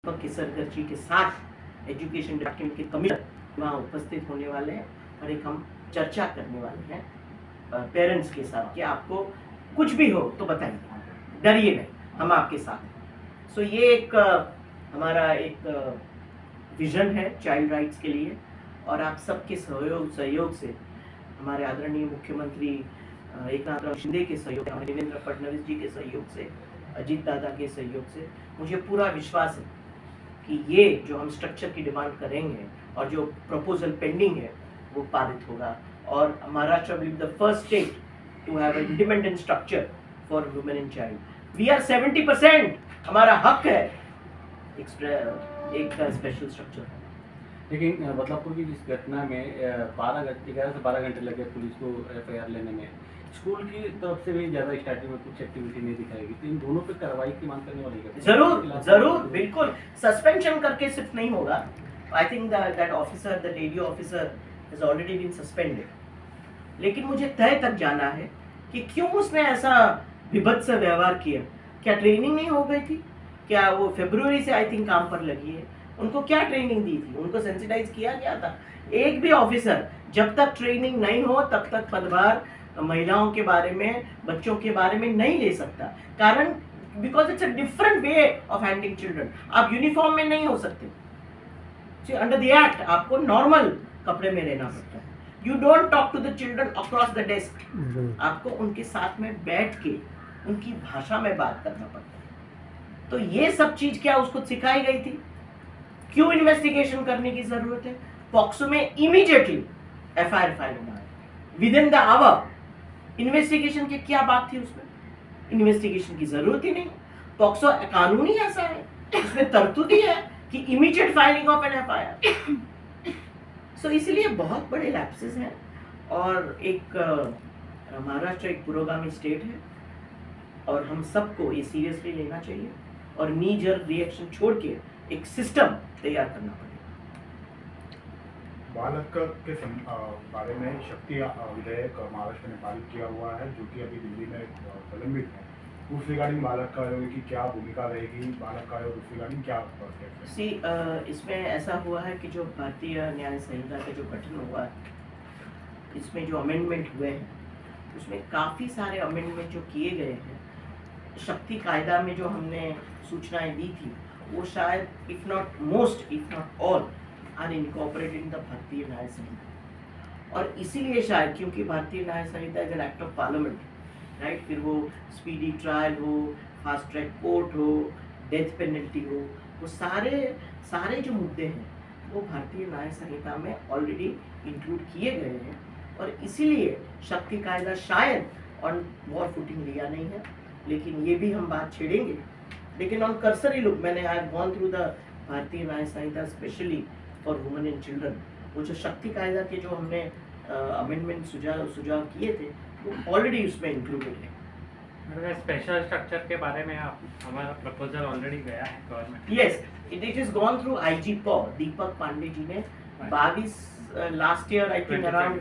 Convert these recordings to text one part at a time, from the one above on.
दीपक केसरकर के साथ education department के कमिश्नर वहाँ उपस्थित होने वाले हैं और एक हम चर्चा करने वाले हैं पेरेंट्स के साथ कि आपको कुछ भी हो तो बताइए, डरिए नहीं, हम आपके साथ हैं। सो ये एक हमारा एक विजन है चाइल्ड राइट्स के लिए और आप सबके सहयोग से हमारे आदरणीय मुख्यमंत्री एकनाथ शिंदे के सहयोग से, देवेंद्र फडणवीस जी के सहयोग से, अजीत दादा के सहयोग से मुझे पूरा विश्वास है कि ये जो हम स्ट्रक्चर की डिमांड करेंगे और जो प्रपोजल पेंडिंग है वो पारित होगा और Maharashtra will be the first state to have an independent structure for women and child. We are 70%, हमारा हक है एक स्पेशल स्ट्रक्चर। लेकिन बदलापुर की जिस घटना में 11 से 12 घंटे लगे पुलिस को एफआईआर लेने में, स्कूल की तरफ से भी ज़्यादा स्टार्टिंग में कुछ एक्टिविटी नहीं दिखाई गई, तो इन दोनों पे कार्रवाई की मांग करने वाली है। जरूर बिल्कुल, सस्पेंशन करके सिर्फ नहीं होगा। I think that officer, the lady officer has already been suspended, लेकिन मुझे तय तक जाना है कि क्यों उसने ऐसा विभत्स व्यवहार किया। क्या ट्रेनिंग नहीं हो गई थी? क्या वो फरवरी से आई थिंक काम पर लगी है? उनको क्या ट्रेनिंग दी थी? उनको सेंसिटाइज किया गया था? एक भी ऑफिसर जब तक ट्रेनिंग नहीं हो तब तक पदभार महिलाओं के बारे में, बच्चों के बारे में नहीं ले सकता। कारण because it's a different way of handling children. आप यूनिफॉर्म में नहीं हो सकते, अंडर द एक्ट आपको नॉर्मल कपड़े में रहना पड़ता है। You don't talk to the children across the desk, आपको उनके साथ में बैठ के उनकी भाषा में बात करना पड़ता है। तो ये सब चीज क्या उसको सिखाई गई थी? क्यों इन्वेस्टिगेशन करने की जरूरत है? पॉक्सो में इमीडिएटली एफआईआर फाइल होना है within the hour. Investigation की क्या बात थी उसमें? इन्वेस्टिगेशन की जरूरत ही नहीं। पॉक्सो कानूनी ऐसा है, उसमें तरतूदी है कि immediate filing of an FIR. So इसलिए बहुत बड़े लैप्सेस हैं और एक महाराष्ट्र एक पुरोगामी स्टेट है और हम सबको ये सीरियसली लेना चाहिए और नी जर्क रिएक्शन छोड़ के एक सिस्टम तैयार करना पड़ेगा। बाल हक के बारे में शक्ति विधेयक महाराष्ट्र ने पारित किया हुआ है जो कि अभी दिल्ली में प्रलंबित है। उस रिगार्डिंग बाल हक आयोग की क्या भूमिका रहेगी? बाल हक आयोग उस रिगार्डिंग क्या सी इसमें ऐसा हुआ है कि जो भारतीय न्याय संहिता का जो गठन हुआ है, इसमें जो अमेंडमेंट हुए हैं उसमें काफ़ी सारे अमेंडमेंट जो किए गए हैं, शक्ति कायदा में जो हमने सूचनाएं दी थी वो शायद if not most if not all are incorporated in the Bharatiya Nyaya Sanhita. और इसीलिए शायद क्योंकि Bharatiya Nyaya Sanhita is an act of parliament, right, फिर वो स्पीडी ट्रायल हो, फास्ट ट्रैक कोर्ट हो, डेथ पेनल्टी हो, वो सारे जो मुद्दे हैं वो भारतीय न्याय संहिता में ऑलरेडी इंक्लूड किए गए हैं और इसीलिए शक्ति कायदा शायद ऑन वॉर फुटिंग लिया नहीं है। लेकिन ये भी हम बात छेड़ेंगे। लेकिन ऑन कर्सरी लुक, मैंने I have gone through the Bharatiya Nyaya Sanhita specially for women and children. वो जो शक्ति कायदा के जो हमने अमेंडमेंट सुझाव किए थे वो ऑलरेडी उसमें इंक्लूडेड है। स्पेशल स्ट्रक्चर के बारे में हमारा प्रपोजल ऑलरेडी गया है government. Yes, it is gone through IG पॉ दीपक पांडे जी ने 22 last year I think around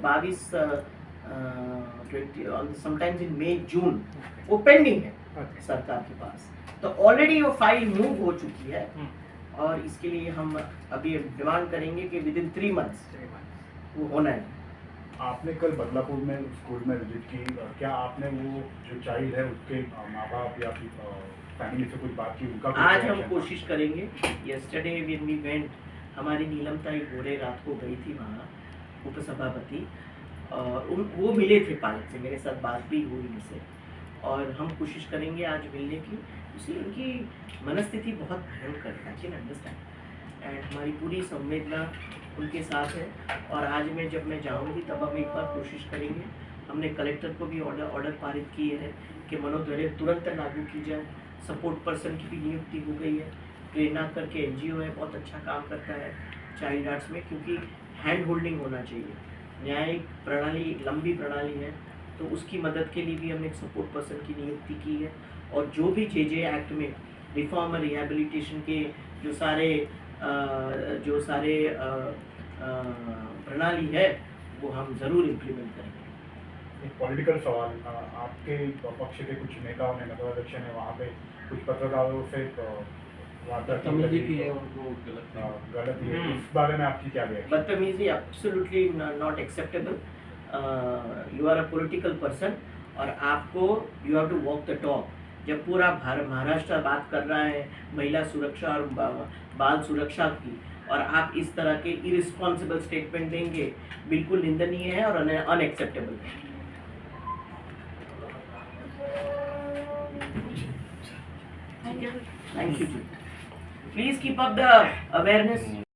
22 sometimes in May June वो पेंडिंग है सरकार के पास। तो ऑलरेडी वो फाइल मूव हो चुकी है और इसके लिए हम अभी डिमांड करेंगे कि विद इन 3 मंथ्स वो होना है। आपने कल बदलापुर में स्कूल में विजिट की, क्या आपने वो जो चाइल्ड है उसके माँ बाप या फिर फैमिली से कुछ बात की? उनका आज हम कोशिश करेंगे। यस्टरडे व्हेन वी वेंट, हमारी नीलमताई गोरे रात को गई थी वहाँ, उपसभापति, और वो मिले थे पालक से, मेरे साथ बात भी हुई उनसे और हम कोशिश करेंगे आज मिलने की। इसलिए उनकी मनस्थिति बहुत भयंकर है, आई कैन अंडरस्टैंड, एंड हमारी पूरी संवेदना उनके साथ है। और आज जब मैं जाऊंगी तब हम एक बार कोशिश करेंगे। हमने कलेक्टर को भी ऑर्डर पारित किए हैं कि मनोधैर्य तुरंत लागू की जाए। सपोर्ट पर्सन की भी नियुक्ति हो गई है। प्रेरणा करके एनजीओ है, बहुत अच्छा काम करता है चाइल्ड आर्ट्स में, क्योंकि हैंड होल्डिंग होना चाहिए। न्यायिक प्रणाली लंबी प्रणाली है तो उसकी मदद के लिए भी हमने एक सपोर्ट पर्सन की नियुक्ति की है। और जो भी जे एक्ट में रिफॉर्म और रिहेबिलिटेशन के जो सारे प्रणाली है वो हम ज़रूर इम्प्लीमेंट करेंगे। एक पॉलिटिकल सवाल, आपके पक्ष के कुछ नेताओं ने, नगराध्यक्ष ने वहाँ पे कुछ पत्रकारों से वारदात तमीज़ी की है उनको गलत है। गलत है, हम्म। इस बारे में आपकी क्या रिएक्शन? बदतमीजी absolutely not acceptable. You are a political person और आपको you have to walk the talk. जब पूरा महाराष्ट्र बात कर रहा है महिला सुरक्षा और बाल सुरक्षा की, और आप इस तरह के इरिस्पॉन्सिबल स्टेटमेंट देंगे, बिल्कुल निंदनीय है और अनएक्सेप्टेबल है. Thank you. Please keep up the awareness.